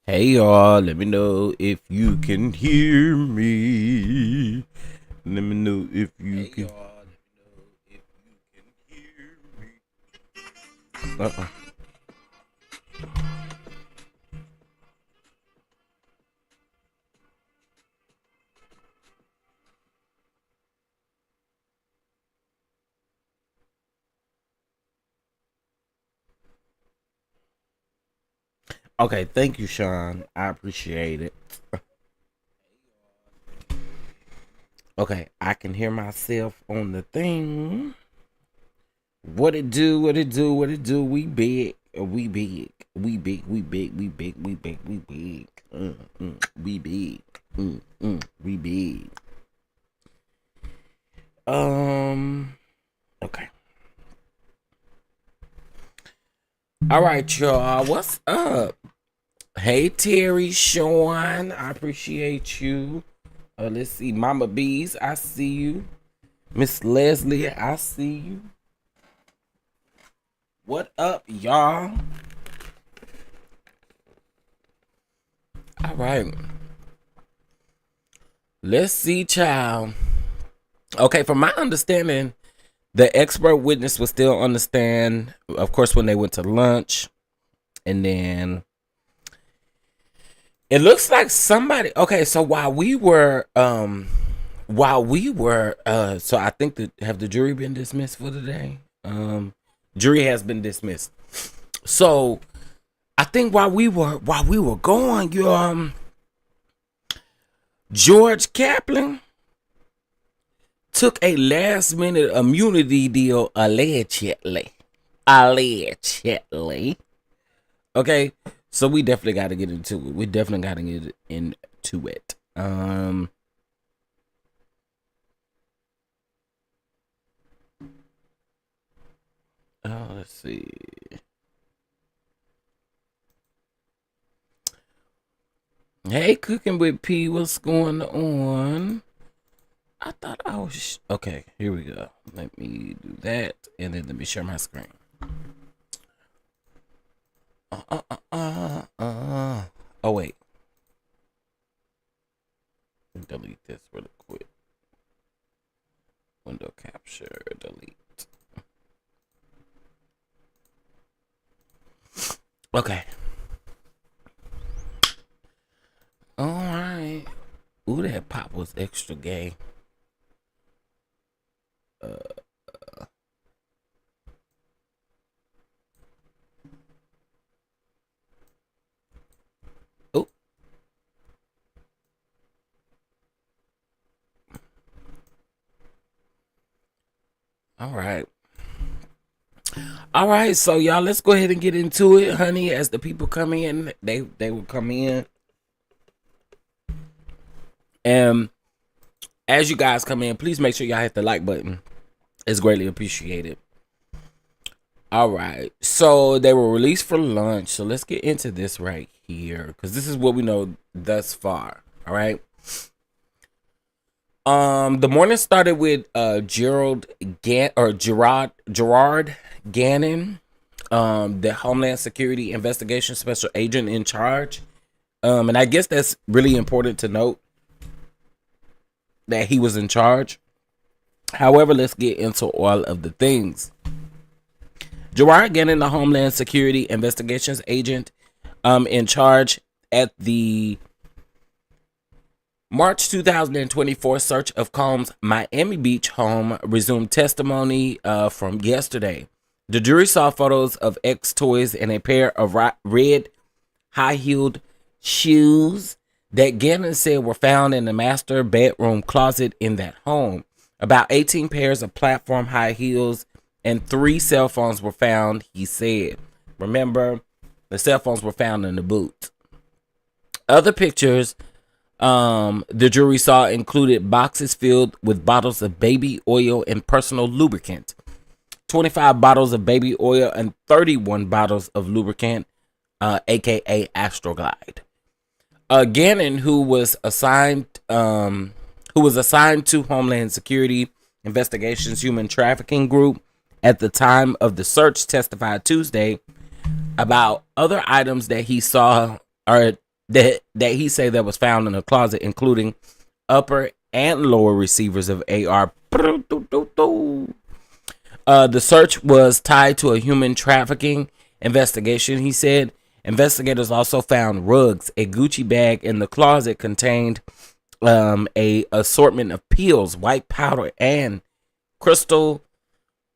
Hey y'all, let me know if you can hear me. Let me know if you can. Okay, thank you, Sean. I appreciate it. Okay, I can hear myself on the thing. What it do, what it do, what it do. We big, we big, we big, we big, we big, we big, we big. We big, we big. Okay. All right, y'all. What's up? Hey, Terry, Sean. I appreciate you. Let's see. Mama Bees, I see you. Miss Leslie, I see you. What up, y'all? All right. Let's see, child. Okay, from my understanding, the expert witness will still understand, of course, when they went to lunch. And then it looks like somebody, okay, so while we were, so I think that, have the jury been dismissed for today? Jury has been dismissed. So I think while we were going, George Kaplan took a last minute immunity deal allegedly. Okay, so we definitely got to get into it. Let's see. Hey, Cooking with P, what's going on? I thought I was... Okay, here we go. Let me do that, and then let me share my screen. Oh, wait. Delete this really quick. Window capture, delete. Okay. All right. Ooh, that pop was extra gay. Oh. All right, so y'all, let's go ahead and get into it, honey. As the people come in, they will come in, and as you guys come in, please make sure y'all hit the like button. It's greatly appreciated. All right, so they were released for lunch. So let's get into this right here, because this is what we know thus far. All right. The morning started with Gerard Ganon, the Homeland Security Investigation Special Agent in charge. And I guess that's really important to note that he was in charge. However, let's get into all of the things. Gerard Ganon, the Homeland Security Investigations Agent in charge at the March 2024 search of Combs' Miami Beach home, resumed testimony from yesterday. The jury saw photos of X toys and a pair of red high-heeled shoes that Ganon said were found in the master bedroom closet in that home. About 18 pairs of platform high heels and 3 cell phones were found, he said. Remember, the cell phones were found in the boot. Other pictures the jury saw included boxes filled with bottles of baby oil and personal lubricant, 25 bottles of baby oil and 31 bottles of lubricant, aka Astroglide. Ganon, who was assigned to Homeland Security Investigations Human Trafficking Group at the time of the search, testified Tuesday about other items that he saw or that he said that was found in a closet, including upper and lower receivers of AR. The search was tied to a human trafficking investigation, he said. Investigators also found rugs. A Gucci bag in the closet contained a assortment of pills, white powder, and crystal,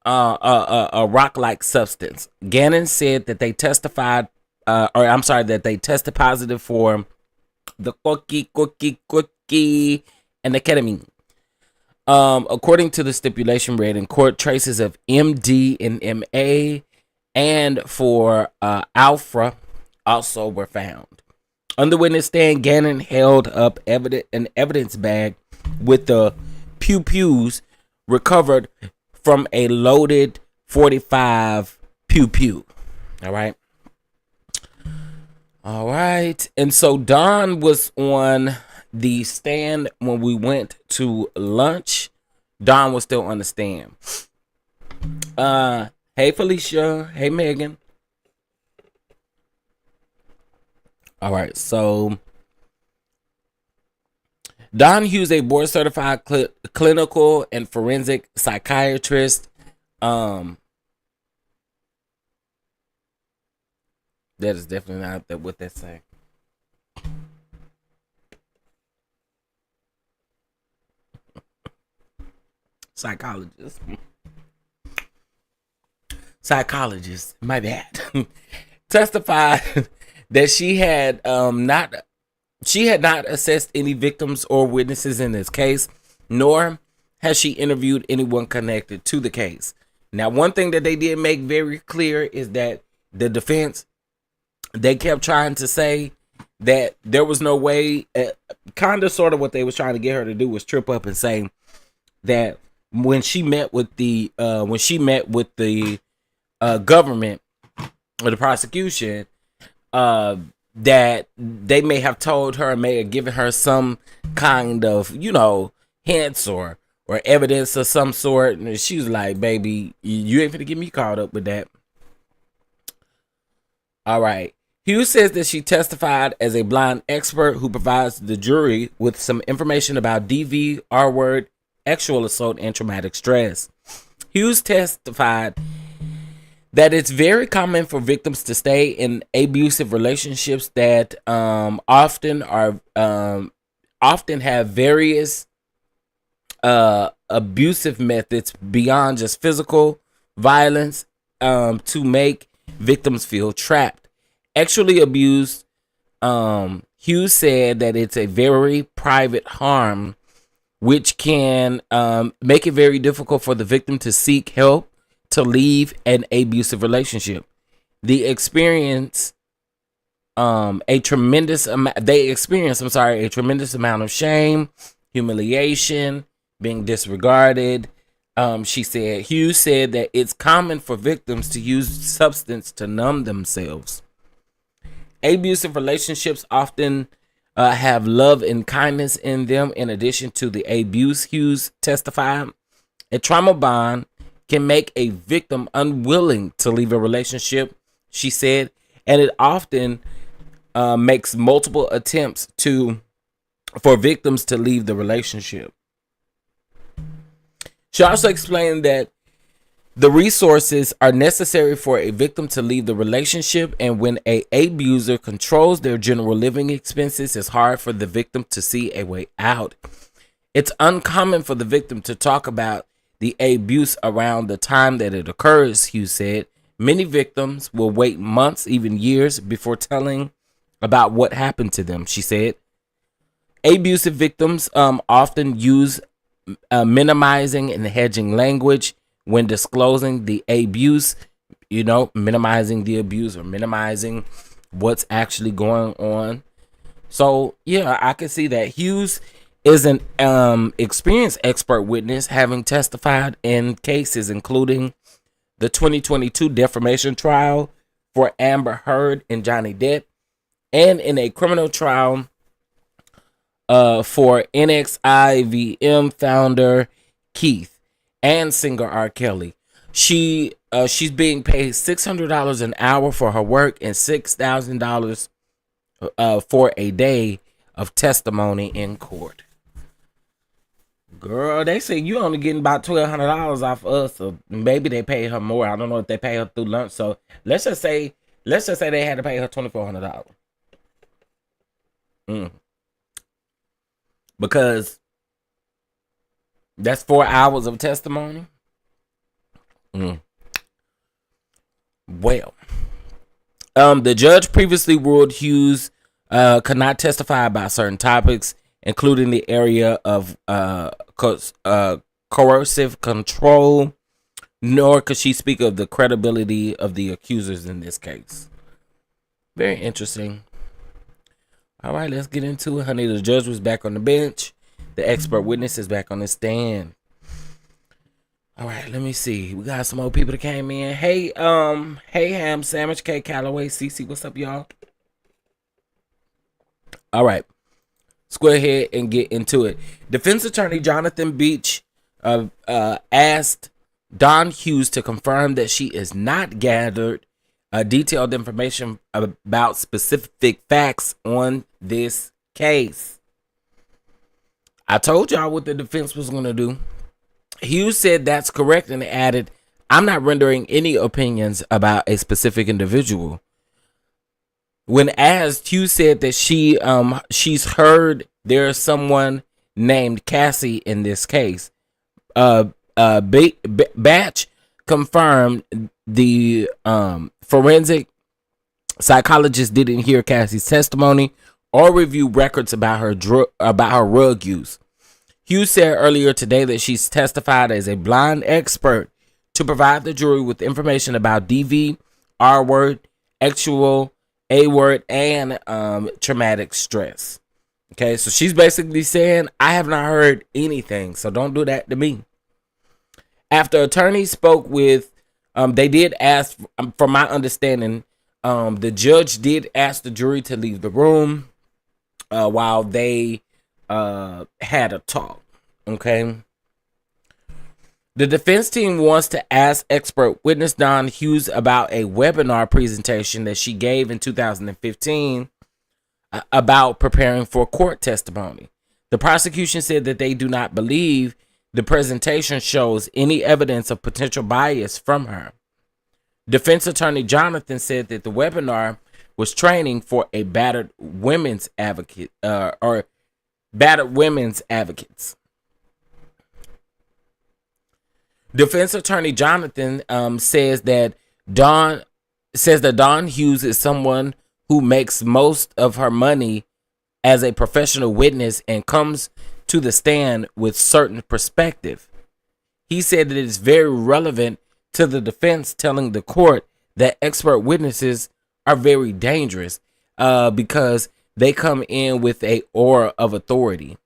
a rock-like substance. Ganon said that they tested positive for the cookie and the ketamine. According to the stipulation read in court, traces of MD and MA and for alpha also were found. On the witness stand, Ganon held up an evidence bag with the pew-pews recovered from a loaded .45 pew-pew. All right. All right. And so Don was on the stand when we went to lunch. Don was still on the stand. Hey, Felicia. Hey, Megan. All right. So Don Hughes, a board-certified clinical and forensic psychiatrist. That is definitely not what they say. Psychologist, my bad. Testified that she had not assessed any victims or witnesses in this case, nor has she interviewed anyone connected to the case. Now, one thing that they did make very clear is that the defense, they kept trying to say that there was no way, kind of sort of what they was trying to get her to do was trip up and say that when she met with the government or the prosecution, that they may have told her, may have given her some kind of, hints or evidence of some sort. And she was like, baby, you ain't finna get me caught up with that. All right. Hughes says that she testified as a blind expert who provides the jury with some information about DV, R-word, sexual assault, and traumatic stress. Hughes testified that it's very common for victims to stay in abusive relationships that often have various abusive methods beyond just physical violence to make victims feel trapped. Actually abused, Hughes said that it's a very private harm, which can make it very difficult for the victim to seek help, to leave an abusive relationship. They experience a tremendous amount of shame, humiliation, being disregarded. She said, Hughes said that it's common for victims to use substance to numb themselves. Abusive relationships often have love and kindness in them in addition to the abuse. Hughes testified, a trauma bond can make a victim unwilling to leave a relationship, she said, and it often makes multiple attempts for victims to leave the relationship. She also explained that the resources are necessary for a victim to leave the relationship, and when an abuser controls their general living expenses, it's hard for the victim to see a way out. It's uncommon for the victim to talk about the abuse around the time that it occurs, Hughes said. Many victims will wait months, even years, before telling about what happened to them, she said. Abusive victims often use minimizing and hedging language when disclosing the abuse, minimizing the abuse or minimizing what's actually going on. So, yeah, I can see that. Hughes is an experienced expert witness, having testified in cases including the 2022 defamation trial for Amber Heard and Johnny Depp, and in a criminal trial for NXIVM founder Keith and singer R. Kelly. She's being paid $600 an hour for her work and $6,000 for a day of testimony in court. Girl, they say you only getting about $1,200 off us, or maybe they pay her more. I don't know if they pay her through lunch. So let's just say they had to pay her $2,400. Because that's 4 hours of testimony. Well, the judge previously ruled Hughes could not testify about certain topics, including the area of coercive control, nor could she speak of the credibility of the accusers in this case. Very interesting. All right, let's get into it, honey. The judge was back on the bench. The expert witness is back on the stand. All right, let me see. We got some more people that came in. Hey, Ham Sandwich, K Calloway, CC, what's up, y'all? All right, let's go ahead and get into it. Defense attorney Jonathan Beach asked Don Hughes to confirm that she is not gathered detailed information about specific facts on this case. I told y'all what the defense was going to do. Hughes said that's correct and added, I'm not rendering any opinions about a specific individual. When asked, Hughes said that she's heard there's someone named Cassie in this case. Batch confirmed the forensic psychologist didn't hear Cassie's testimony or review records about her drug use. Hughes said earlier today that she's testified as a blind expert to provide the jury with information about DV, R word, actual A word, and traumatic stress. Okay, so she's basically saying, I have not heard anything, so don't do that to me. After attorneys spoke with, they did ask, from my understanding, the judge did ask the jury to leave the room while they had a talk. Okay. The defense team wants to ask expert witness Don Hughes about a webinar presentation that she gave in 2015 about preparing for court testimony. The prosecution said that they do not believe the presentation shows any evidence of potential bias from her. Defense attorney Jonathan said that the webinar was training for a battered women's advocate or battered women's advocates. Defense attorney Jonathan says that Don Hughes is someone who makes most of her money as a professional witness and comes to the stand with certain perspective. He said that it's very relevant to the defense, telling the court that expert witnesses are very dangerous because they come in with a aura of authority.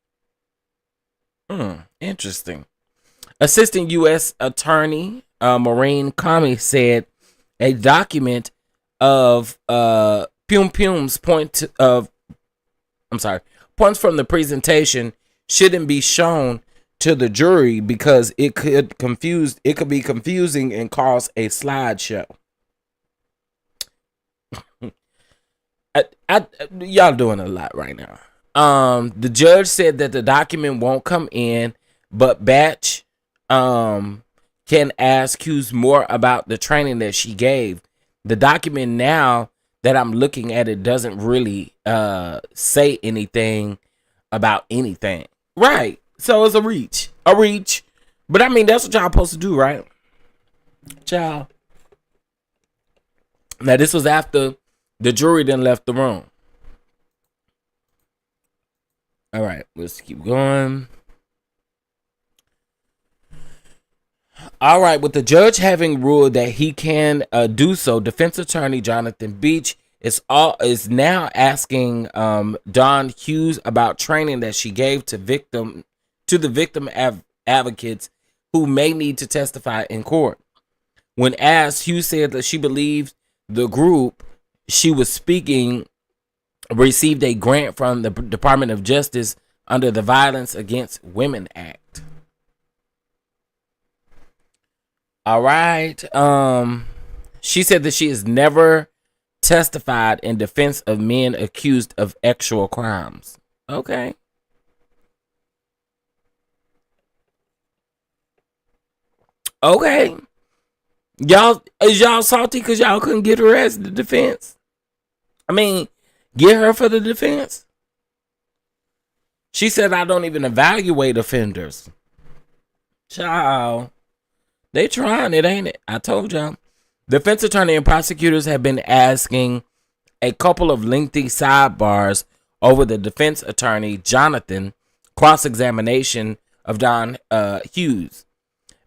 Interesting. Assistant U.S. Attorney Maureen Comey said a document of points from the presentation shouldn't be shown to the jury because it could be confusing and cause a slideshow. Y'all doing a lot right now. The judge said that the document won't come in, but Batch can ask Hughes more about the training that she gave. The document, now that I'm looking at it, doesn't really say anything about anything. Right. So it's a reach. But I mean, that's what y'all supposed to do, right? Child. Now, this was after the jury then left the room. All right, let's keep going. All right, with the judge having ruled that he can do so, defense attorney Jonathan Beach is now asking Don Hughes about training that she gave to the victim advocates who may need to testify in court. When asked, Hughes said that she believes the group she was speaking received a grant from the Department of Justice under the Violence Against Women Act. All right. She said that she has never testified in defense of men accused of actual crimes. Okay. Okay. Is y'all salty because y'all couldn't get her as the defense? I mean, get her for the defense. She said, I don't even evaluate offenders. Child. They trying it, ain't it? I told y'all. Defense attorney and prosecutors have been asking a couple of lengthy sidebars over the defense attorney, Jonathan, cross-examination of Don Hughes.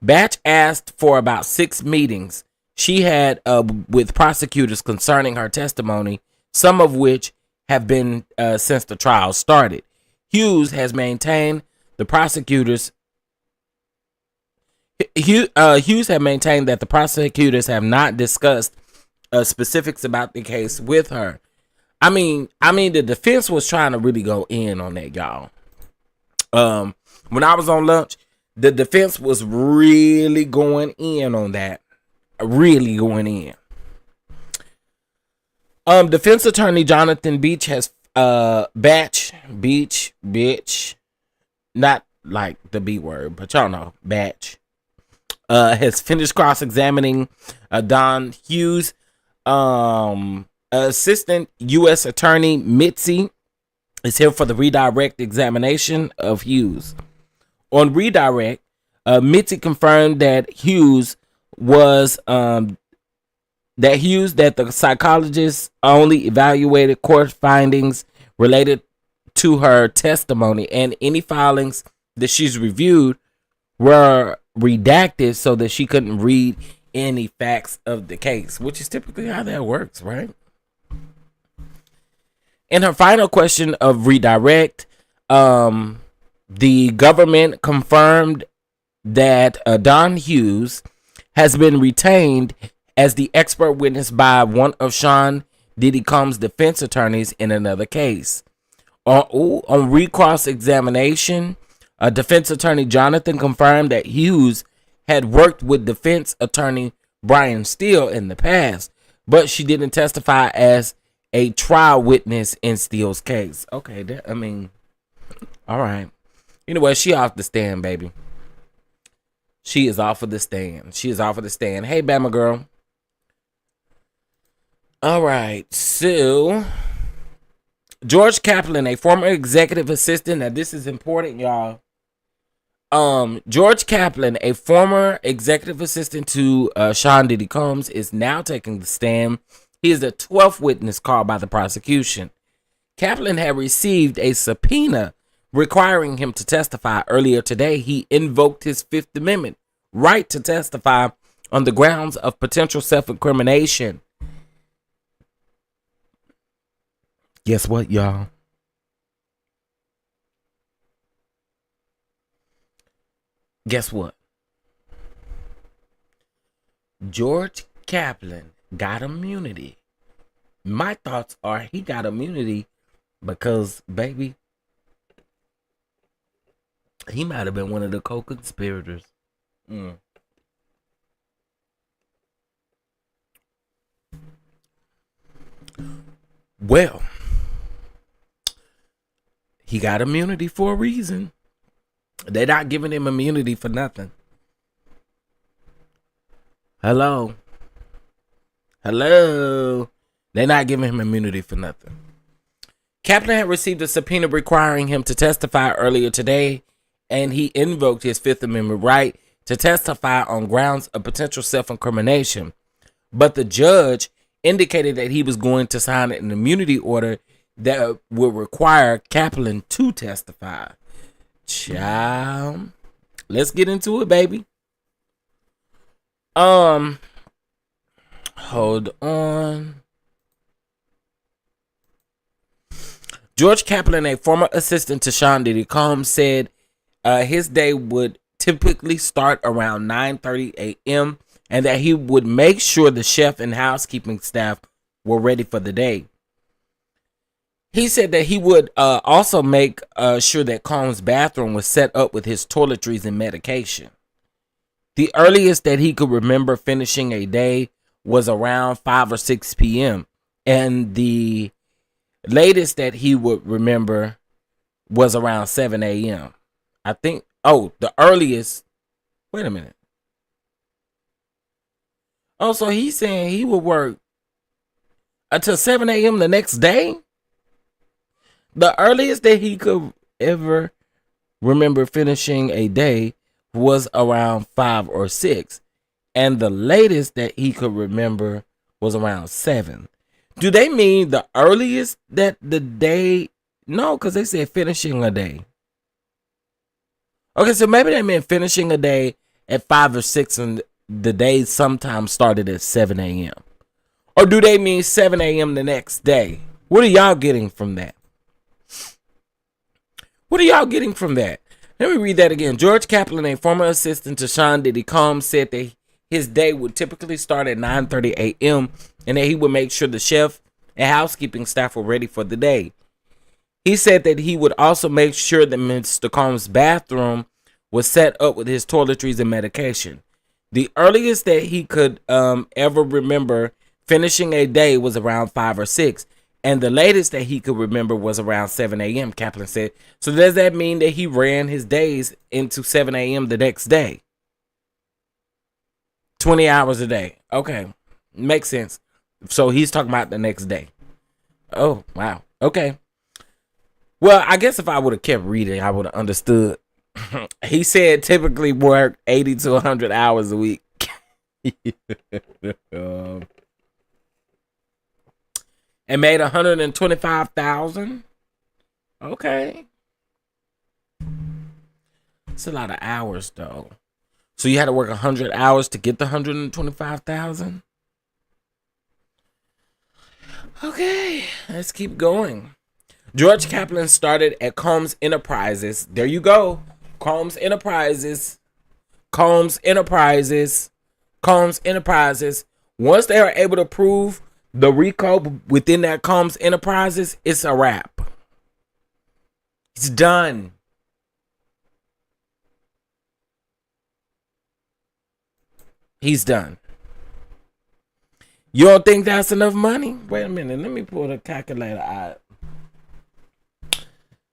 Batch asked for about 6 meetings she had with prosecutors concerning her testimony, some of which have been since the trial started. Hughes has maintained the prosecutors. Hughes had maintained that the prosecutors have not discussed specifics about the case with her. I mean, the defense was trying to really go in on that, y'all. When I was on lunch, the defense was really going in on that. Really going in. Defense attorney Jonathan Beach has Beach, not like the B word, but y'all know, Batch, has finished cross-examining Don Hughes. Assistant U.S. Attorney Mitzi is here for the redirect examination of Hughes. On redirect, Mitzi confirmed that that the psychologist only evaluated court findings related to her testimony, and any filings that she's reviewed were redacted so that she couldn't read any facts of the case, which is typically how that works, right? In her final question of redirect, the government confirmed that Don Hughes has been retained as the expert witness by one of Sean Diddy Combs' defense attorneys in another case. On recross examination, defense attorney Jonathan confirmed that Hughes had worked with defense attorney Brian Steele in the past, but she didn't testify as a trial witness in Steele's case. Okay, all right. Anyway, she off the stand, baby. She is off of the stand. Hey, Bama girl. All right, so George Kaplan, a former executive assistant. Now, this is important, y'all. George Kaplan, a former executive assistant to Sean Diddy Combs, is now taking the stand. He is the 12th witness called by the prosecution. Kaplan had received a subpoena requiring him to testify earlier today. He invoked his Fifth Amendment right to testify on the grounds of potential self-incrimination. Guess what, y'all? Guess what? George Kaplan got immunity. My thoughts are he got immunity because, baby, he might have been one of the co-conspirators. Well, he got immunity for a reason. They're not giving him immunity for nothing. Hello. They're not giving him immunity for nothing. Kaplan had received a subpoena requiring him to testify earlier today, and he invoked his Fifth Amendment right to testify on grounds of potential self-incrimination. But the judge indicated that he was going to sign an immunity order that would require Kaplan to testify. Child, let's get into it, baby. Hold on. George Kaplan, a former assistant to Sean Diddy Combs, said his day would typically start around 9:30 a.m. and that he would make sure the chef and housekeeping staff were ready for the day. He said that he would also make sure that Combs' bathroom was set up with his toiletries and medication. The earliest that he could remember finishing a day was around 5 or 6 p.m. And the latest that he would remember was around 7 a.m. I think, the earliest, wait a minute. Oh, so he's saying he would work until 7 a.m. the next day? The earliest that he could ever remember finishing a day was around 5 or 6. And the latest that he could remember was around 7. Do they mean the earliest that the day? No, because they said finishing a day. Okay, so maybe they meant finishing a day at 5 or 6 and the day sometimes started at 7 a.m. Or do they mean 7 a.m. the next day? What are y'all getting from that? What are y'all getting from that? Let me read that again. George Kaplan, a former assistant to Sean Diddy Combs, said that his day would typically start at 9:30 a.m. and that he would make sure the chef and housekeeping staff were ready for the day. He said that he would also make sure that Mr. Combs' bathroom was set up with his toiletries and medication. The earliest that he could ever remember finishing a day was around 5 or 6. And the latest that he could remember was around 7 a.m., Kaplan said. So does that mean that he ran his days into 7 a.m. the next day? 20 hours a day. Okay. Makes sense. So he's talking about the next day. Oh, wow. Okay. Well, I guess if I would have kept reading, I would have understood. He said typically work 80 to 100 hours a week. And made $125,000. Okay. It's a lot of hours, though. So you had to work 100 hours to get the $125,000? Okay, let's keep going. George Kaplan started at Combs Enterprises. There you go. Combs Enterprises. Combs Enterprises. Combs Enterprises. Once they are able to prove the RICO within that Combs Enterprises, it's a wrap. It's done. He's done. You don't think that's enough money? Wait a minute. Let me pull the calculator out.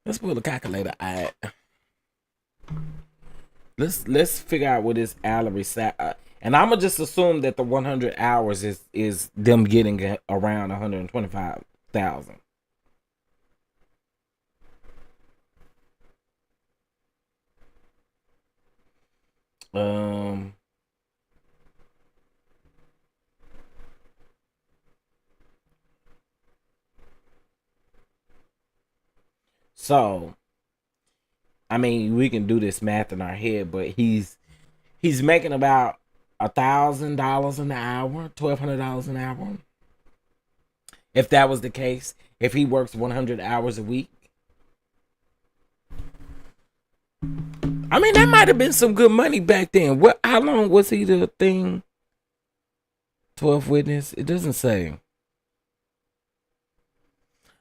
Let's pull the calculator out. Let's figure out what his salary and I'm gonna just assume that the 100 hours is them getting around 125,000. So, I mean, we can do this math in our head, but he's making about $1,000 an hour, $1,200 an hour. If that was the case, if he works 100 hours a week. I mean, that might have been some good money back then. What? How long was he the thing? 12th witness? It doesn't say.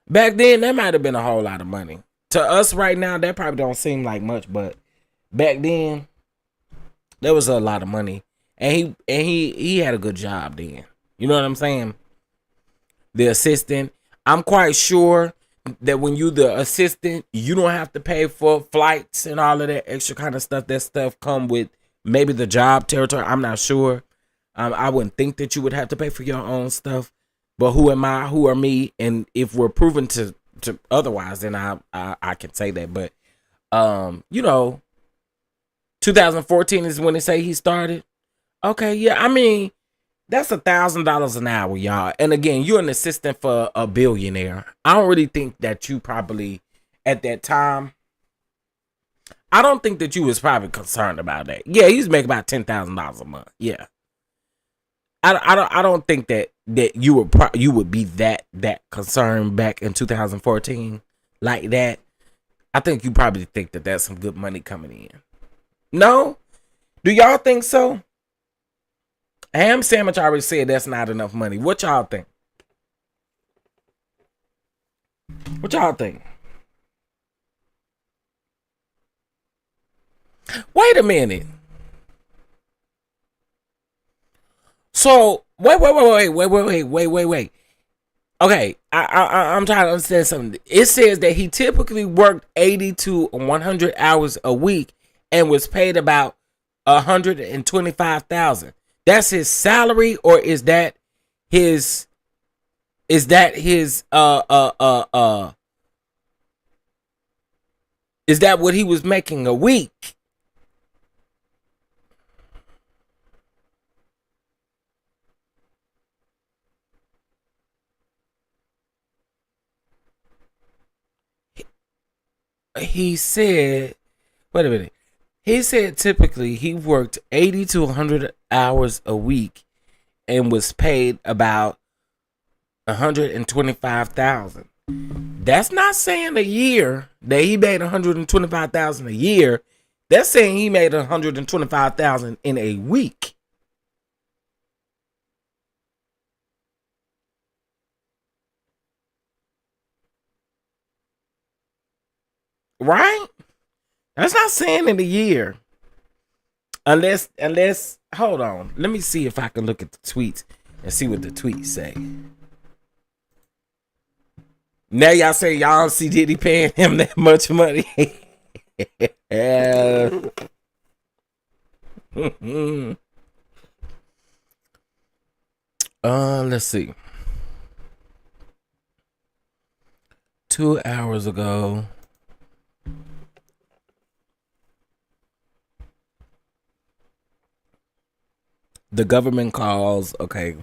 Back then, that might have been a whole lot of money. To us right now, that probably don't seem like much, but back then, there was a lot of money. And he had a good job then. You know what I'm saying? The assistant. I'm quite sure that when you the assistant, you don't have to pay for flights and all of that extra kind of stuff. That stuff come with maybe the job territory. I'm not sure. I wouldn't think that you would have to pay for your own stuff. But who am I? Who are me? And if we're proven to otherwise, then I can say that. But 2014 is when they say he started. Okay, yeah. I mean, that's $1,000 an hour, y'all. And again, you're an assistant for a billionaire. I don't really think that you probably at that time. I don't think that you was probably concerned about that. Yeah, he was making about $10,000 a month. Yeah. I don't think that you would be that concerned back in 2014 like that. I think you probably think that that's some good money coming in. No? Do y'all think so? Ham Sandwich already said that's not enough money. What y'all think? What y'all think? Wait a minute. So wait. Okay, I'm trying to understand something. It says that he typically worked 80 to 100 hours a week and was paid about $125,000. That's his salary, or is that his? Is that what he was making a week? He said, wait a minute. He said typically he worked 80 to 100 hours a week and was paid about $125,000. That's not saying a year that he made $125,000 a year. That's saying he made $125,000 in a week. Right? That's not saying in a year. Unless hold on. Let me see if I can look at the tweets and see what the tweets say. Now y'all say y'all don't see Diddy paying him that much money. Let's see. 2 hours ago. The government calls. Okay.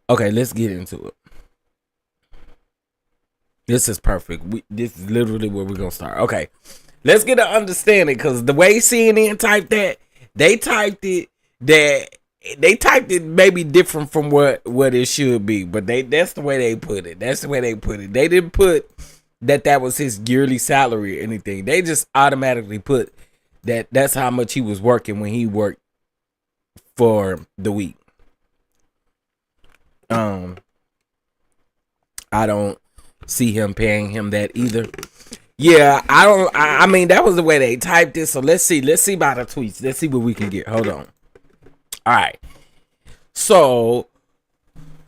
Okay, let's get into it. This is perfect. This is literally where we're gonna start. Okay, let's get an understanding, because the way CNN typed that, they typed it maybe different from what it should be, but that's the way they put it. That's the way they put it. They didn't put that was his yearly salary or anything. They just automatically put that's how much he was working when he worked for the week. I don't see him paying him that either. Yeah, I mean, that was the way they typed it. So let's see by the tweets. Let's see what we can get. Hold on. All right. So,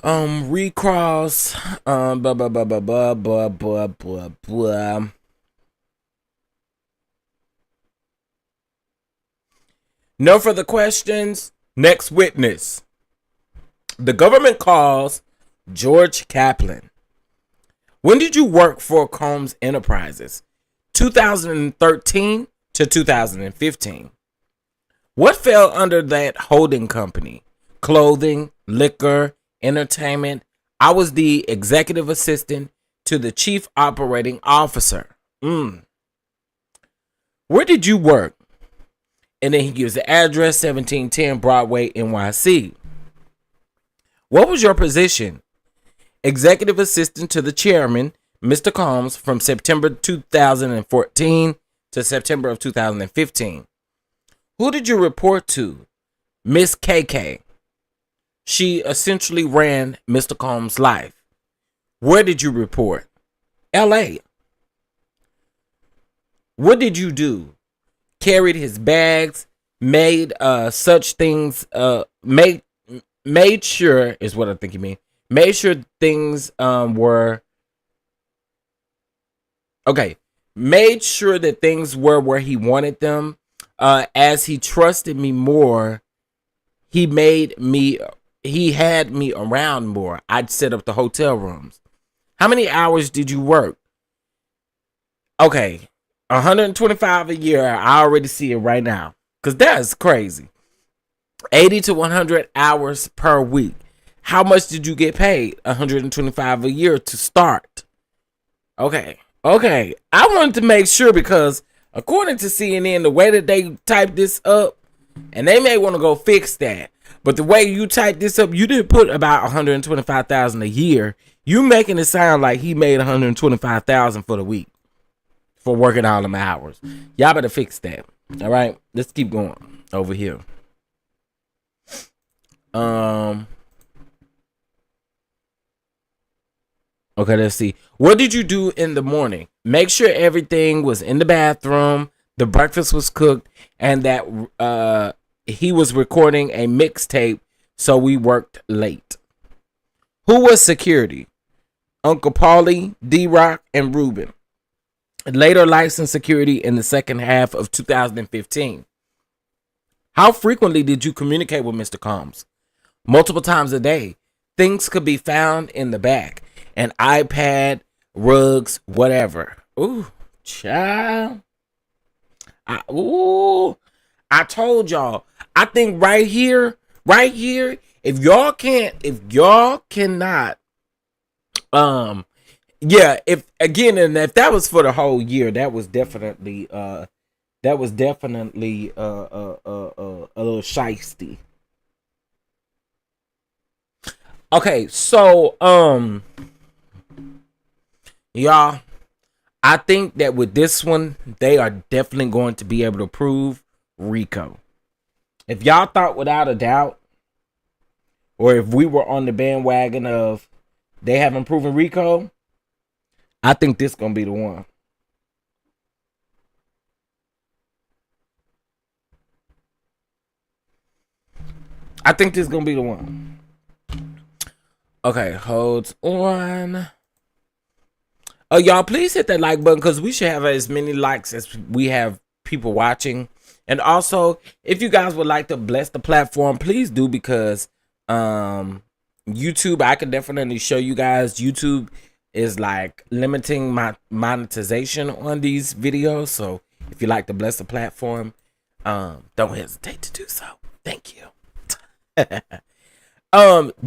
recross, No further questions. Next witness. The government calls George Kaplan. When did you work for Combs Enterprises? 2013 to 2015. What fell under that holding company? Clothing, liquor, entertainment. I was the executive assistant to the chief operating officer. Where did you work? And then he gives the address, 1710 Broadway, NYC. What was your position? Executive assistant to the chairman, Mr. Combs, from September 2014 to September of 2015. Who did you report to? Miss KK. She essentially ran Mr. Combs' life. Where did you report? LA. What did you do? Carried his bags, made such things, made sure, is what I think you mean. Made sure things were okay. Made sure that things were where he wanted them. As he trusted me more, he had me around more. I'd set up the hotel rooms. How many hours did you work? Okay, 125 a year. I already see it right now, because that's crazy. 80 to 100 hours per week. How much did you get paid? 125 a year to start. Okay. I wanted to make sure, because according to CNN, the way that they type this up, and they may want to go fix that, but the way you type this up, you didn't put about 125,000 a year. You making it sound like he made 125,000 for the week for working all them hours. Y'all better fix that. All right, let's keep going over here. Okay, let's see. What did you do in the morning? Make sure everything was in the bathroom, the breakfast was cooked, and that he was recording a mixtape, so we worked late. Who was security? Uncle Paulie, D-Rock, and Ruben. Later licensed security in the second half of 2015. How frequently did you communicate with Mr. Combs? Multiple times a day. Things could be found in the back. An iPad, rugs, whatever. Ooh, child. I told y'all. I think right here, if y'all cannot, yeah, if that was for the whole year, that was definitely a little shiesty. Okay, so y'all, I think that with this one, they are definitely going to be able to prove RICO. If y'all thought without a doubt, or if we were on the bandwagon of they haven't proven RICO, I think this gonna be the one. I think this gonna be the one. Okay, hold on. Y'all, please hit that like button, because we should have as many likes as we have people watching. And also, if you guys would like to bless the platform, please do, because YouTube, I can definitely show you guys, YouTube is like limiting my monetization on these videos. So if you like to bless the platform, don't hesitate to do so. Thank you.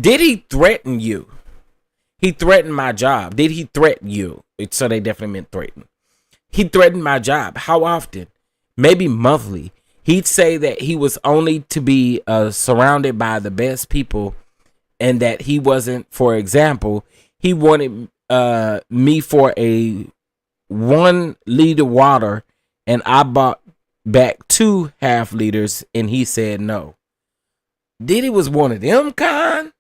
Did he threaten you? He threatened my job. Did he threaten you? So they definitely meant threaten. He threatened my job. How often? Maybe monthly. He'd say that he was only to be surrounded by the best people, and that he wasn't, for example, he wanted me for a 1 liter water, and I bought back 2 half liters, and he said no. Diddy was one of them kind.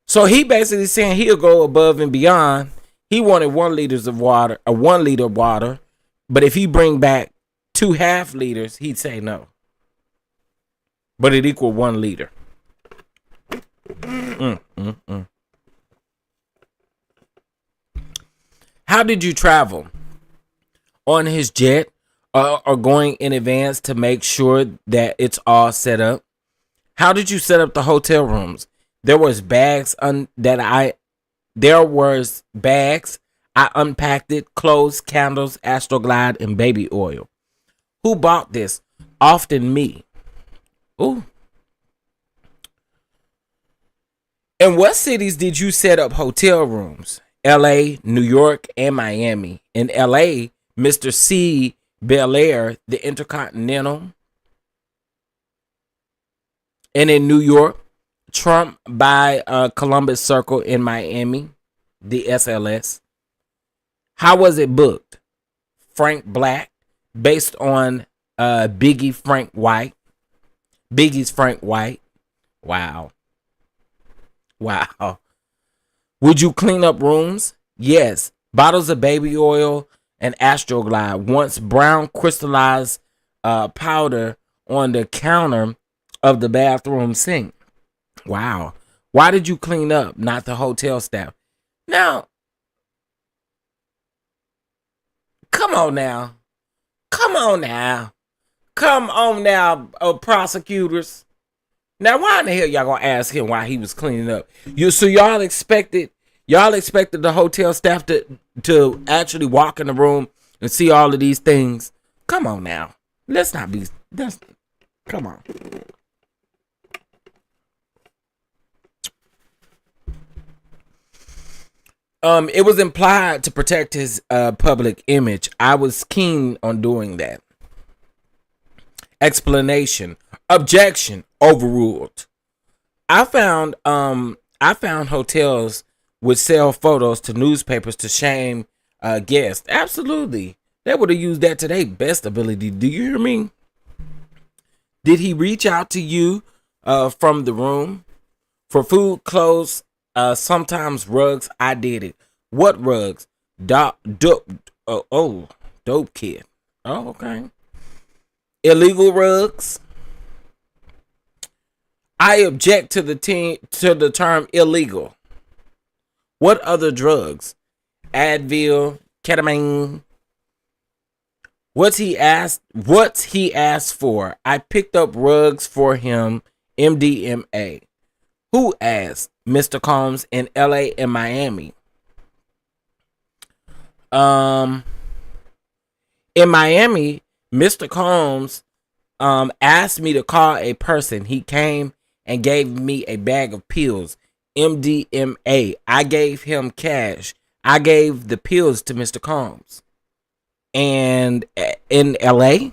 So he basically saying he'll go above and beyond. He wanted 1 liter of water, a 1 liter water, but if he bring back 2 half liters, he'd say no. But it equal 1 liter. How did you travel? On his jet, or going in advance to make sure that it's all set up? How did you set up the hotel rooms? There was bags I unpacked it, clothes, candles, Astroglide, and baby oil. Who bought this? Often me. Ooh. In what cities did you set up hotel rooms? LA, New York, and Miami. In LA, Mr. C. Bel Air, the Intercontinental. And in New York, Trump by Columbus Circle. In Miami, the SLS. How was it booked? Frank Black, based on Biggie's Frank White. Wow. Would you clean up rooms? Yes. Bottles of baby oil and Astroglide. Once brown crystallized powder on the counter of the bathroom sink. Wow. Why did you clean up, not the hotel staff? Now, come on now, prosecutors. Now, why in the hell y'all gonna ask him why he was cleaning up? Y'all expected the hotel staff to actually walk in the room and see all of these things? Come on now, come on. It was implied to protect his public image. I was keen on doing that. Explanation. Objection. Overruled. I found hotels would sell photos to newspapers to shame guests. Absolutely. They would have used that to their best ability. Do you hear me? Did he reach out to you from the room? For food, clothes, sometimes rugs? I did it. What rugs? Dope kid. Oh, okay. Illegal rugs? I object to the term illegal. What other drugs? Advil, ketamine. What's he asked for? I picked up rugs for him. MDMA. Who asked? Mr. Combs in LA and Miami. In Miami, Mr. Combs asked me to call a person. He came and gave me a bag of pills. MDMA. I gave him cash. I gave the pills to Mr. Combs. And in LA,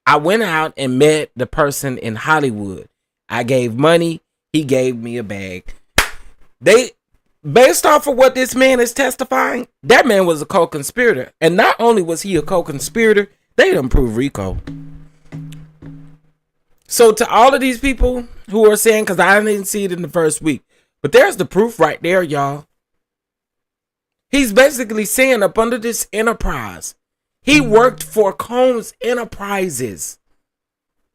I went out and met the person in Hollywood. I gave money. He gave me a bag. Based off of what this man is testifying, that man was a co-conspirator. And not only was he a co-conspirator, they done proved RICO. So to all of these people who are saying, because I didn't see it in the first week, but there's the proof right there, y'all. He's basically saying up under this enterprise, he worked for Combs Enterprises.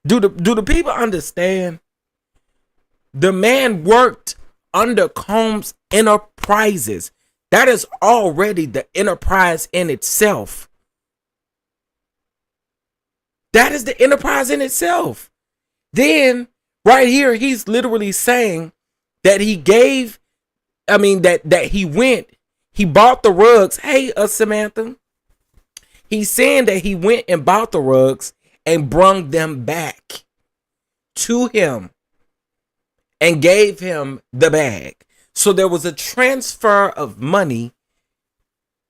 Do the people understand? The man worked under Combs Enterprises. That is already the enterprise in itself. That is the enterprise in itself. Then, right here, he's literally saying that he bought the rugs. Hey, Samantha. He's saying that he went and bought the rugs and brung them back to him and gave him the bag. So there was a transfer of money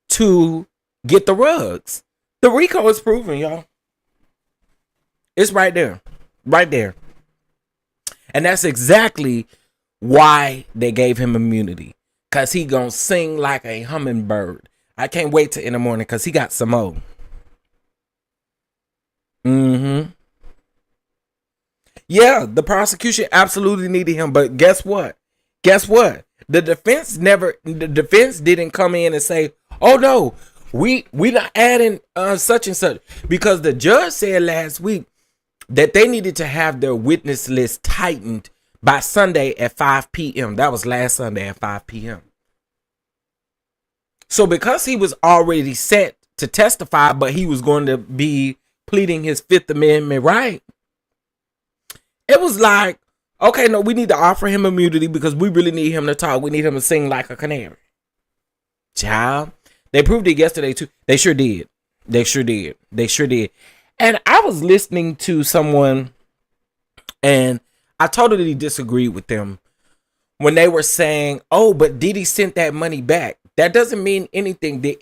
to get the rugs. The RICO is proven, y'all. It's right there. Right there. And that's exactly why they gave him immunity. Because he gonna sing like a hummingbird. I can't wait till in the morning because he got some more. Yeah, the prosecution absolutely needed him. But guess what? The defense didn't come in and say, oh no, we not adding such and such. Because the judge said last week that they needed to have their witness list tightened by Sunday at 5 p.m. That was last Sunday at 5 p.m. So because he was already set to testify, but he was going to be pleading his Fifth Amendment right, it was like, okay, no, we need to offer him immunity because we really need him to talk. We need him to sing like a canary. Child, they proved it yesterday too. They sure did. And I was listening to someone and I totally disagreed with them when they were saying, "Oh, but Diddy sent that money back." That doesn't mean anything. The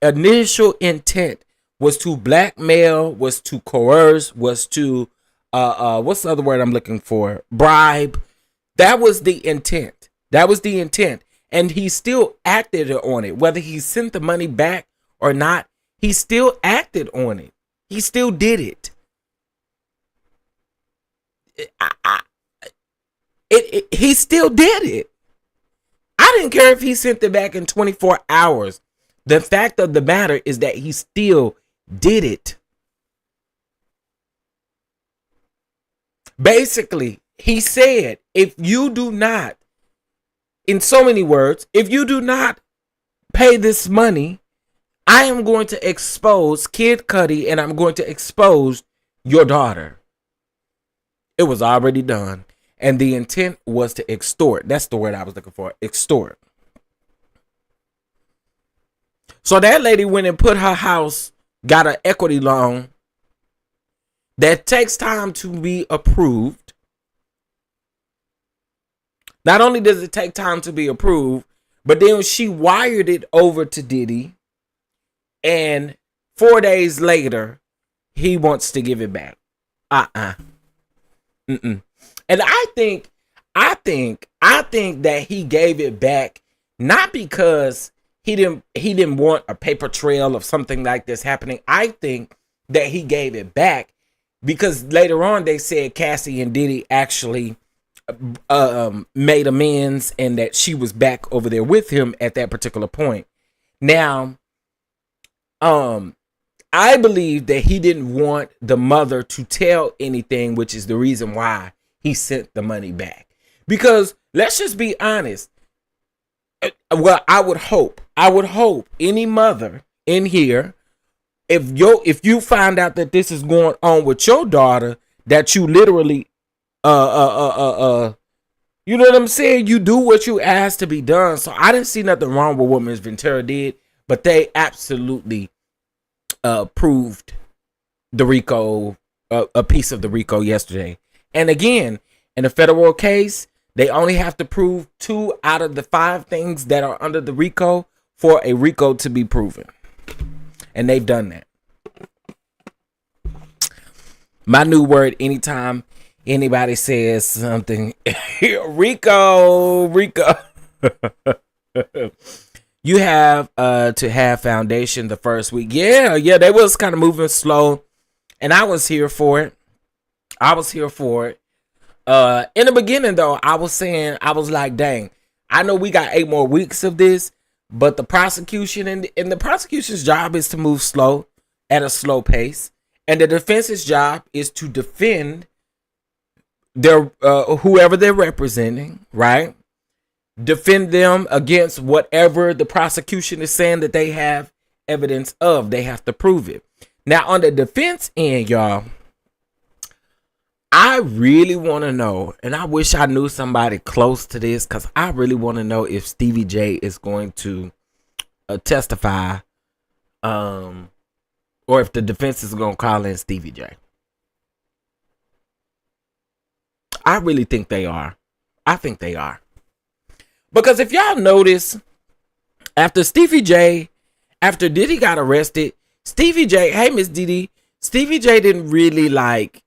initial intent was to blackmail, was to coerce, was to what's the other word I'm looking for? Bribe. That was the intent. That was the intent. And he still acted on it. Whether he sent the money back or not, he still acted on it. He still did it. He still did it. I didn't care if he sent it back in 24 hours. The fact of the matter is that he still did it. Basically, he said, if you do not, in so many words, if you do not pay this money, I am going to expose Kid Cudi and I'm going to expose your daughter. It was already done. And the intent was to extort. That's the word I was looking for. Extort. So that lady went and put her house, got an equity loan that takes time to be approved. Not only does it take time to be approved, but then she wired it over to Diddy. And 4 days later, he wants to give it back. And I think that he gave it back not because he didn't want a paper trail of something like this happening. I think that he gave it back because later on they said Cassie and Diddy actually made amends and that she was back over there with him at that particular point. Now, I believe that he didn't want the mother to tell anything, which is the reason why he sent the money back. Because let's just be honest. Well, I would hope any mother in here, if you find out that this is going on with your daughter, that you literally you know what I'm saying? You do what you asked to be done. So I didn't see nothing wrong with what Ms. Ventura did, but they absolutely proved the RICO, a piece of the RICO yesterday. And again, in a federal case, they only have to prove 2 out of the 5 things that are under the RICO for a RICO to be proven. And they've done that. My new word anytime anybody says something, RICO. You have to have foundation the first week. Yeah, they was kind of moving slow. And I was here for it. In the beginning, though, I was like, dang, I know we got 8 more weeks of this, but the prosecution and the prosecution's job is to move slow at a slow pace. And the defense's job is to defend their whoever they're representing, right? Defend them against whatever the prosecution is saying that they have evidence of. They have to prove it. Now, on the defense end, y'all, I really want to know, and I wish I knew somebody close to this, because I really want to know if Stevie J is going to testify, or if the defense is going to call in Stevie J. I really think they are. I think they are. Because if y'all notice, after Diddy got arrested, Stevie J, hey, Miss Diddy, Stevie J didn't really like,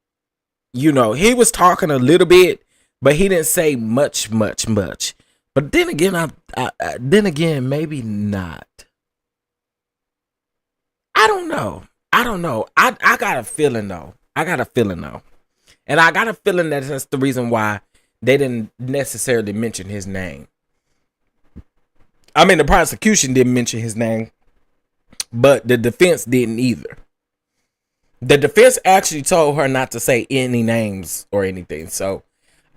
he was talking a little bit, but he didn't say much. But then again, maybe not. I don't know. I got a feeling though. And I got a feeling that that's the reason why they didn't necessarily mention his name. I mean, the prosecution didn't mention his name, but the defense didn't either. The defense actually told her not to say any names or anything. So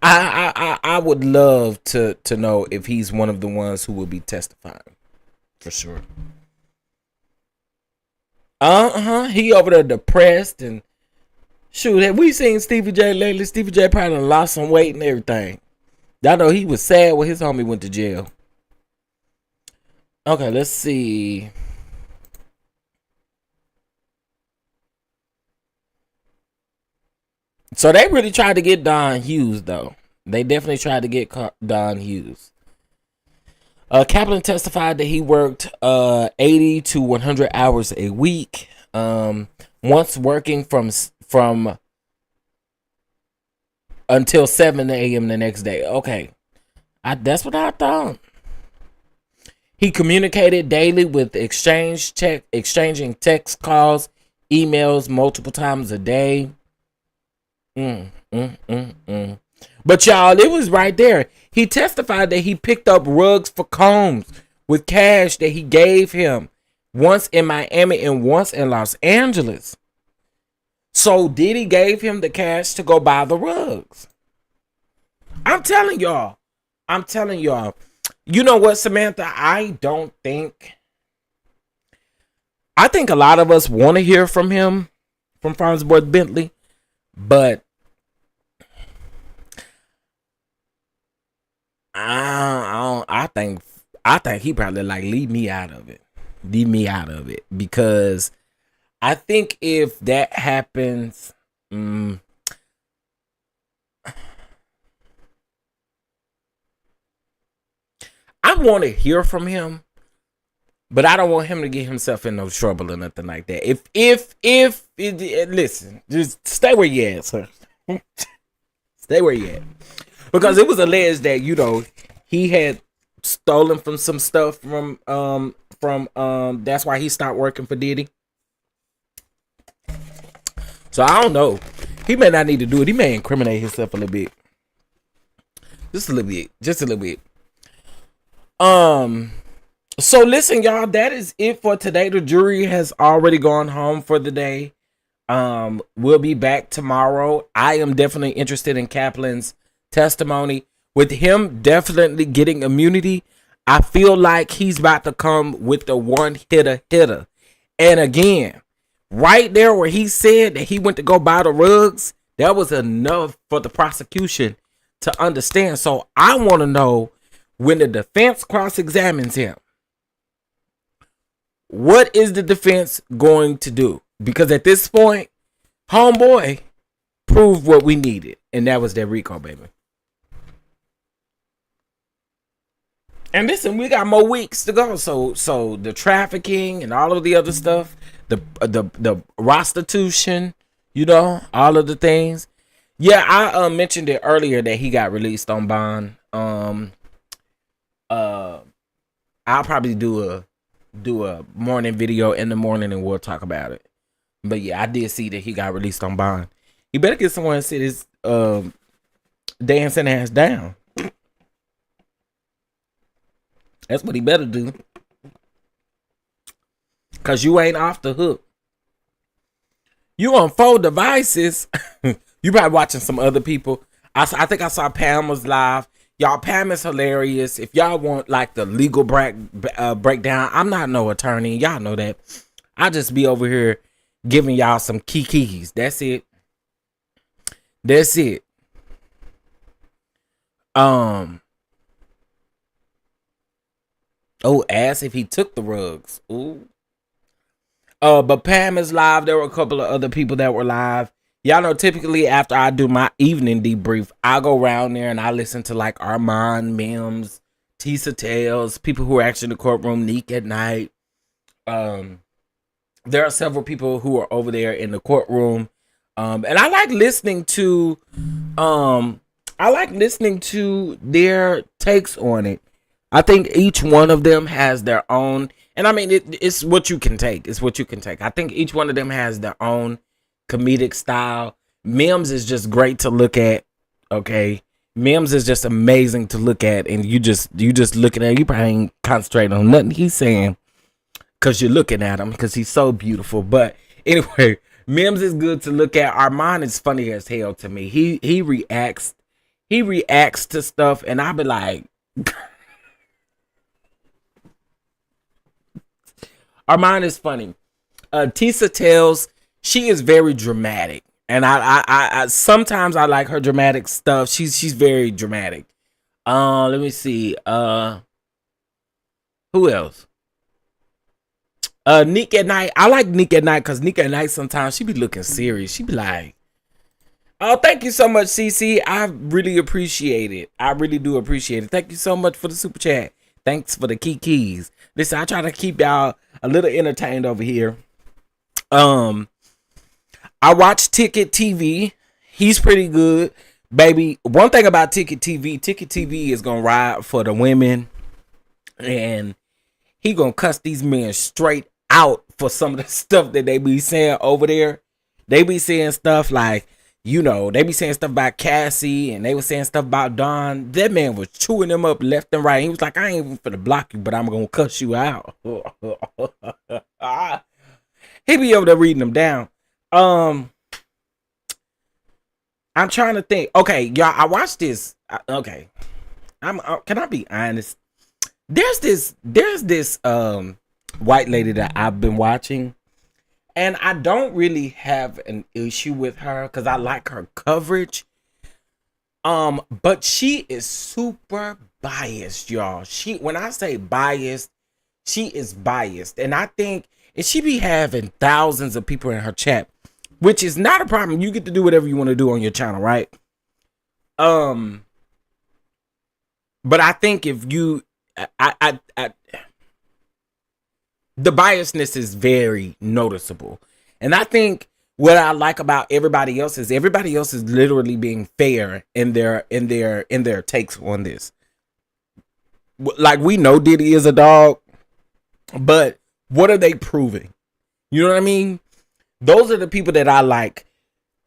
I would love to know if he's one of the ones who will be testifying. For sure. He over there depressed and shoot, have we seen Stevie J lately? Stevie J probably lost some weight and everything. Y'all know he was sad when his homie went to jail. Okay, let's see. So they really tried to get Don Hughes, though. They definitely tried to get Don Hughes. Kaplan testified that he worked 80 to 100 hours a week. Once working from until 7 a.m. the next day. Okay, that's what I thought. He communicated daily with exchanging text calls, emails multiple times a day. But y'all, it was right there. He testified that he picked up rugs for Combs with cash that he gave him once in Miami and once in Los Angeles. So Diddy gave him the cash to go buy the rugs. I'm telling y'all. You know what, Samantha? I think a lot of us want to hear from him, from Farnsworth Bentley, but I think he probably like leave me out of it, because I think if that happens, I want to hear from him, but I don't want him to get himself in no trouble or nothing like that. Listen, just stay where you at, sir. Stay where you at. Because it was alleged that, you know, he had stolen from some stuff from that's why he stopped working for Diddy. So I don't know. He may not need to do it. He may incriminate himself a little bit. Just a little bit. So listen, y'all, that is it for today. The jury has already gone home for the day. We'll be back tomorrow. I am definitely interested in Kaplan's testimony. With him definitely getting immunity, I feel like he's about to come with the one hitter. And again, right there where he said that he went to go buy the rugs, that was enough for the prosecution to understand. So I want to know, when the defense cross-examines him, what is the defense going to do? Because at this point, homeboy proved what we needed, and that was that RICO, baby. And listen, we got more weeks to go. So the trafficking and all of the other stuff, the prostitution, you know, all of the things. Yeah, I mentioned it earlier that he got released on bond. I'll probably do a morning video in the morning and we'll talk about it. But yeah, I did see that he got released on bond. He better get someone to sit his dancing ass down. That's what he better do. Cause you ain't off the hook. You on 4 devices. You probably watching some other people. I think I saw Pam was live. Y'all, Pam is hilarious. If y'all want like the legal breakdown, I'm not no attorney. Y'all know that. I just be over here giving y'all some keys. That's it. Oh, ask if he took the rugs. Ooh. But Pam is live. There were a couple of other people that were live. Y'all know, typically after I do my evening debrief, I go around there and I listen to like Armand, Mims, Tisa Tales, people who are actually in the courtroom, Neek at Night. There are several people who are over there in the courtroom. And I like listening to their takes on it. I think each one of them has their own, and I mean, it's what you can take. I think each one of them has their own comedic style. Mims is just great to look at. Okay, Mims is just amazing to look at, and you just looking at. You probably ain't concentrating on nothing he's saying because you're looking at him because he's so beautiful. But anyway, Mims is good to look at. Armand is funny as hell to me. He reacts to stuff, and I be like. Armand is funny. Tisa Tells, she is very dramatic, and I sometimes I like her dramatic stuff. She's very dramatic. Let me see. Who else? Neek at Night. I like Neek at Night because Neek at Night sometimes she be looking serious. She be like, Oh, thank you so much, CC. I really appreciate it. I really do appreciate it. Thank you so much for the super chat. Thanks for the keys. Listen, I try to keep y'all a little entertained over here. I watch Ticket TV. He's pretty good, baby. One thing about Ticket TV is gonna ride for the women, and he gonna cuss these men straight out for some of the stuff that they be saying over there. They be saying stuff like, they be saying stuff about Cassie, and they was saying stuff about Don. That man was chewing them up left and right. He was like, I ain't even finna block you, but I'm gonna cuss you out. He be over there reading them down. I'm trying to think. Okay, y'all, I watched this. Okay. Can I be honest? There's this white lady that I've been watching, and I don't really have an issue with her because I like her coverage. But she is super biased, y'all. When I say biased, she is biased. And I think if she be having thousands of people in her chat, which is not a problem. You get to do whatever you want to do on your channel, right? But I think if you the biasness is very noticeable. And I think what I like about everybody else is literally being fair in their takes on this. Like, we know Diddy is a dog, but what are they proving? You know what I mean? Those are the people that I like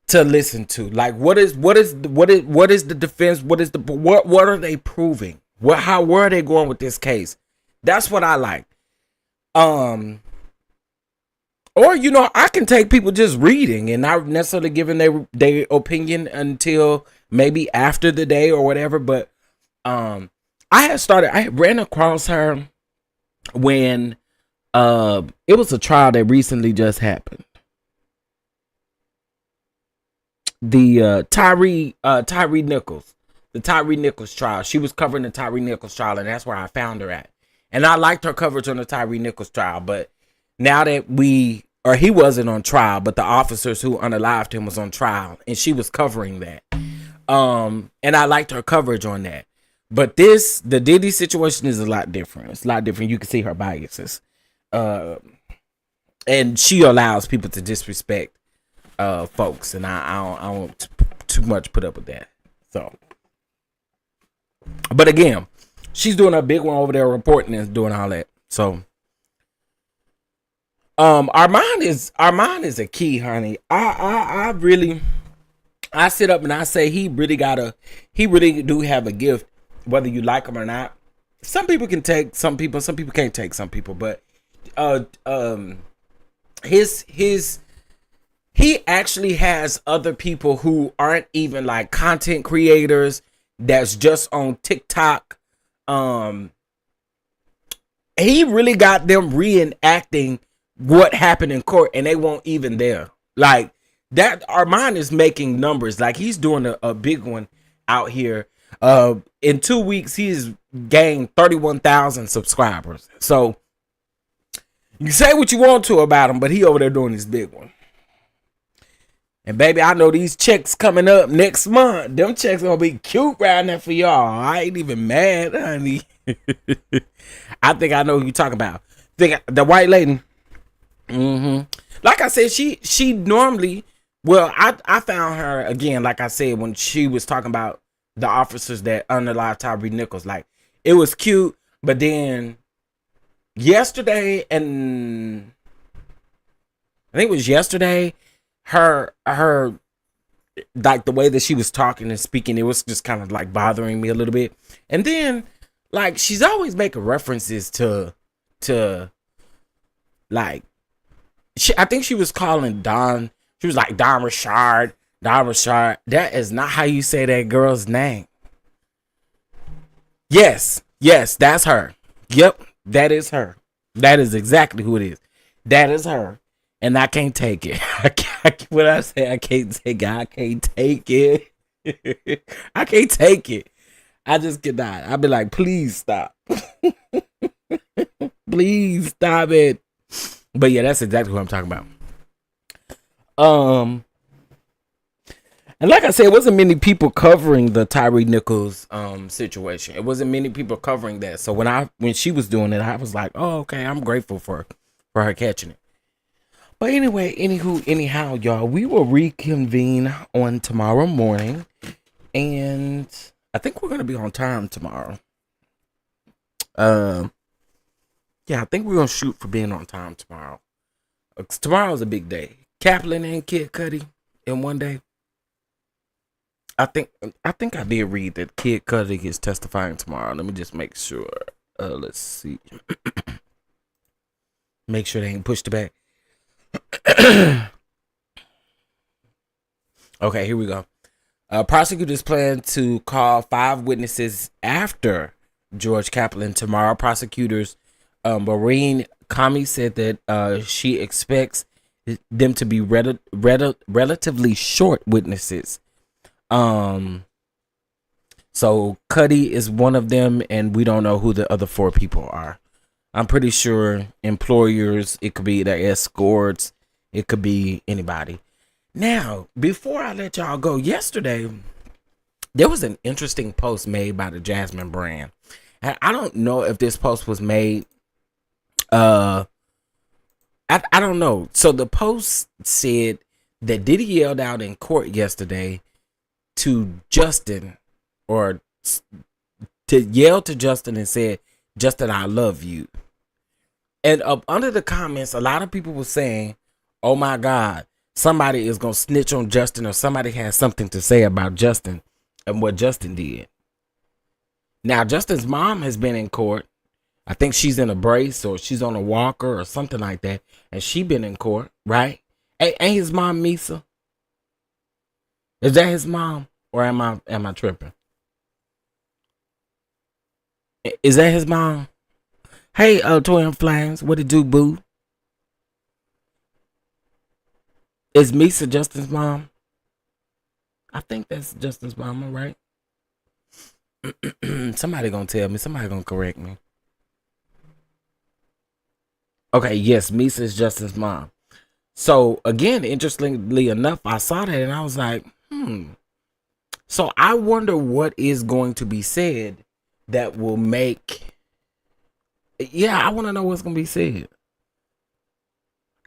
to listen to. Like, what is the defense? What are they proving? Where are they going with this case? That's what I like. Or, I can take people just reading and not necessarily giving their opinion until maybe after the day or whatever. But I had ran across her when it was a trial that recently just happened. The Tyree Nichols trial. She was covering the Tyree Nichols trial, and that's where I found her at. And I liked her coverage on the Tyree Nichols trial, but now that he wasn't on trial, but the officers who unalived him was on trial, and she was covering that. And I liked her coverage on that. But the Diddy situation is a lot different. It's a lot different. You can see her biases. And she allows people to disrespect folks, and I don't too much put up with that. So, but again, she's doing a big one over there, reporting and doing all that. So, Armand is a key, honey. I sit up and I say he really do have a gift, whether you like him or not. Some people can take some people can't take some people, but he actually has other people who aren't even like content creators that's just on TikTok. He really got them reenacting what happened in court, and they weren't even there. Like that, Armand is making numbers. Like, he's doing a big one out here. In 2 weeks, he's gained 31,000 subscribers. So you say what you want to about him, but he over there doing this big one. And baby, I know these checks coming up next month. Them checks gonna be cute right now for y'all. I ain't even mad, honey. I think I know who you talking about. Think the white lady. Like I said, she normally. Well, I found her again. Like I said, when she was talking about the officers that unalived Tyree Nichols, like, it was cute. But then yesterday, and I think it was yesterday, her like the way that she was talking and speaking, it was just kind of like bothering me a little bit. And then, like, she's always making references to like, I think she was calling Don. She was like Don Richard. That is not how you say that girl's name. Yes, that's her. Yep, that is her. That is exactly who it is. That is her. And I can't take it. When I say I can't take it, I can't take it. I can't take it. I just cannot. I'll be like, please stop. Please stop it. But yeah, that's exactly what I'm talking about. And like I said, it wasn't many people covering the Tyree Nichols situation. It wasn't many people covering that. So when she was doing it, I was like, oh, okay, I'm grateful for her catching it. But anyway, anyhow, y'all, we will reconvene on tomorrow morning. And I think we're gonna be on time tomorrow. Yeah, I think we're gonna shoot for being on time tomorrow. Tomorrow's a big day. Kaplan and Kid CUDI in one day. I think I did read that Kid CUDI is testifying tomorrow. Let me just make sure. Let's see. Make sure they ain't pushed it back. Okay, here we go. Prosecutors plan to call 5 witnesses after George Kaplan tomorrow. Prosecutors Maureen Kami said that she expects them to be relatively short witnesses. So CUDI is one of them, and we don't know who the other 4 people are. I'm pretty sure employers, it could be their escorts, it could be anybody. Now, before I let y'all go, yesterday there was an interesting post made by the Jasmine brand. And I don't know if this post was made. I don't know. So the post said that Diddy yelled out in court yesterday to Justin, or to yell to Justin and said, "Justin, I love you." And up under the comments, a lot of people were saying, "Oh my God, somebody is gonna snitch on Justin, or somebody has something to say about Justin and what Justin did." Now, Justin's mom has been in court. I think she's in a brace, or she's on a walker or something like that, and she been in court, right? Ain't his mom Misa? Is that his mom, or am I tripping? Is that his mom? Hey, Twin Flames, what it do, boo? Is Misa Justin's mom? I think that's Justin's mama, right? Somebody gonna tell me. Somebody gonna correct me. Okay, yes, Misa is Justin's mom. So again, interestingly enough, I saw that and I was like, So I wonder what is going to be said that will make. Yeah, I want to know what's going to be said.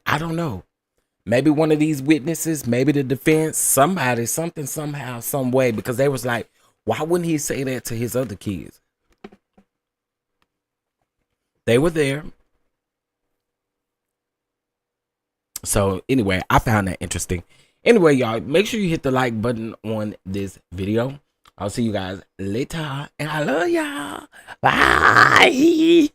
I don't know. Maybe one of these witnesses, maybe the defense, somebody, something, somehow, some way, because they was like, why wouldn't he say that to his other kids? They were there. So anyway, I found that interesting. Anyway, y'all, make sure you hit the like button on this video. I'll see you guys later, and I love y'all. Bye.